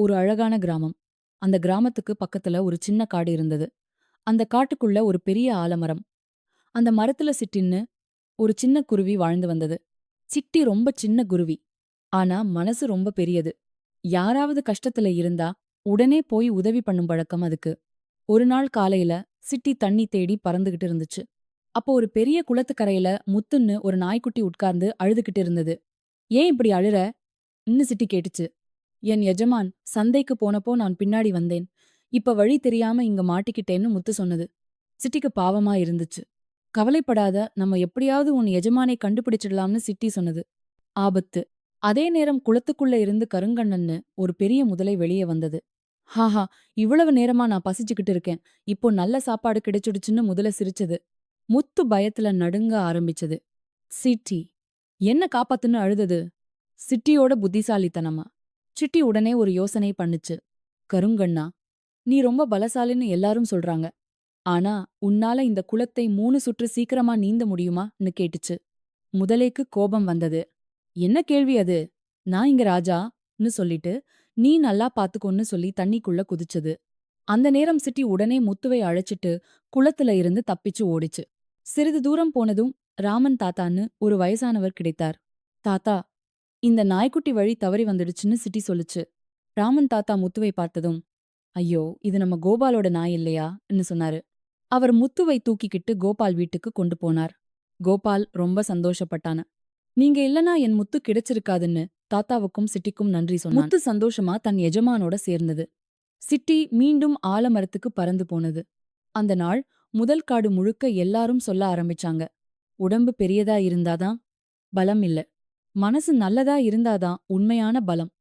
ஒரு அழகான கிராமம். அந்த கிராமத்துக்கு பக்கத்துல ஒரு சின்ன காடு இருந்தது. அந்த காட்டுக்குள்ள ஒரு பெரிய ஆலமரம். அந்த மரத்துல சிட்டின்னு ஒரு சின்ன குருவி வாழ்ந்து வந்தது. சிட்டி ரொம்ப சின்ன குருவி. ஆனா மனசு ரொம்ப பெரியது. யாராவது கஷ்டத்துல இருந்தா உடனே போய் உதவி பண்ணும் பழக்கம் அதுக்கு. ஒரு நாள் காலையில சிட்டி தண்ணி தேடி பறந்துகிட்டு இருந்துச்சு. அப்போ ஒரு பெரிய குளத்துக்கரையில முத்துன்னு ஒரு நாய்க்குட்டி உட்கார்ந்து அழுதுகிட்டு இருந்தது. "ஏன் இப்படி அழுற?" ன்னு சிட்டி கேட்டுச்சு. என் எஜமான் சந்தைக்கு போனப்போ நான் பின்னாடி வந்தேன். இப்ப வழி தெரியாம இங்க மாட்டிக்கிட்டேன்னு முத்து சொன்னது. சிட்டிக்கு பாவமா இருந்துச்சு. கவலைப்படாத, நம்ம எப்படியாவது உன் எஜமானை கண்டுபிடிச்சிடலாம்னு சிட்டி சொன்னது. ஆபத்து. அதே நேரம் குளத்துக்குள்ள இருந்து கருங்கண்ணன்னு ஒரு பெரிய முதலை வெளியே வந்தது. ஹாஹா, இவ்வளவு நேரமா நான் பசிச்சுக்கிட்டு இருக்கேன். இப்போ நல்ல சாப்பாடு கிடைச்சிடுச்சுன்னு முதல சிரிச்சது. முத்து பயத்துல நடுங்க ஆரம்பிச்சது. சிட்டி என்ன காப்பாத்துன்னு அழுதது. சிட்டியோட புத்திசாலித்தனமா. சிட்டி உடனே ஒரு யோசனை பண்ணுச்சு. கருங்கண்ணா, நீ ரொம்ப பலசாலின்னு எல்லாரும் சொல்றாங்க. ஆனா உன்னால இந்த குளத்தை 3 சுற்று சீக்கிரமா நீந்த முடியுமான்னு கேட்டுச்சு. முதலைக்கு கோபம் வந்தது. என்ன கேள்வி அது? நான் இங்க ராஜான்னு சொல்லிட்டு, நீ நல்லா பாத்துக்கோன்னு சொல்லி தண்ணிக்குள்ள குதிச்சது. அந்த நேரம் சிட்டி உடனே முத்துவை அழைச்சிட்டு குளத்துல இருந்து தப்பிச்சு ஓடிச்சு. சிறிது தூரம் போனதும் ராமன் தாத்தான்னு ஒரு வயசானவர் கிடைத்தார். தாத்தா, இந்த நாய்க்குட்டி வழி தவறி வந்துடுச்சுன்னு சிட்டி சொல்லுச்சு. ராமன் தாத்தா முத்துவை பார்த்ததும், ஐயோ, இது நம்ம கோபாலோட நாய் இல்லையான்னு சொன்னாரு. அவர் முத்துவை தூக்கிக்கிட்டு கோபால் வீட்டுக்கு கொண்டு போனார். கோபால் ரொம்ப சந்தோஷப்பட்டான. நீங்க இல்லனா என் முத்து கிடைச்சிருக்காதுன்னு தாத்தாவுக்கும் சிட்டிக்கும் நன்றி சொன்னான். முத்து சந்தோஷமா தன் எஜமானோட சேர்ந்தது. சிட்டி மீண்டும் ஆலமரத்துக்கு பறந்து போனது. அந்த நாள் முதல் காடு முழுக்க எல்லாரும் சொல்ல ஆரம்பிச்சாங்க. உடம்பு பெரியதா இருந்தாதான் பலம் இல்ல. மனசு நல்லதா இருந்தாதான் உண்மையான பலம்.